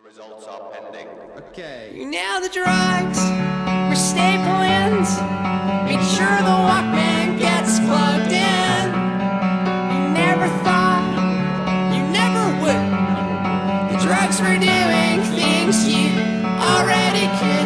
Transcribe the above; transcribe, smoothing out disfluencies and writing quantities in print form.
Results are pending. Okay. You know the drugs were staple ins. Make sure the Walkman gets plugged in. You never thought, you never would. The drugs were doing things you already could.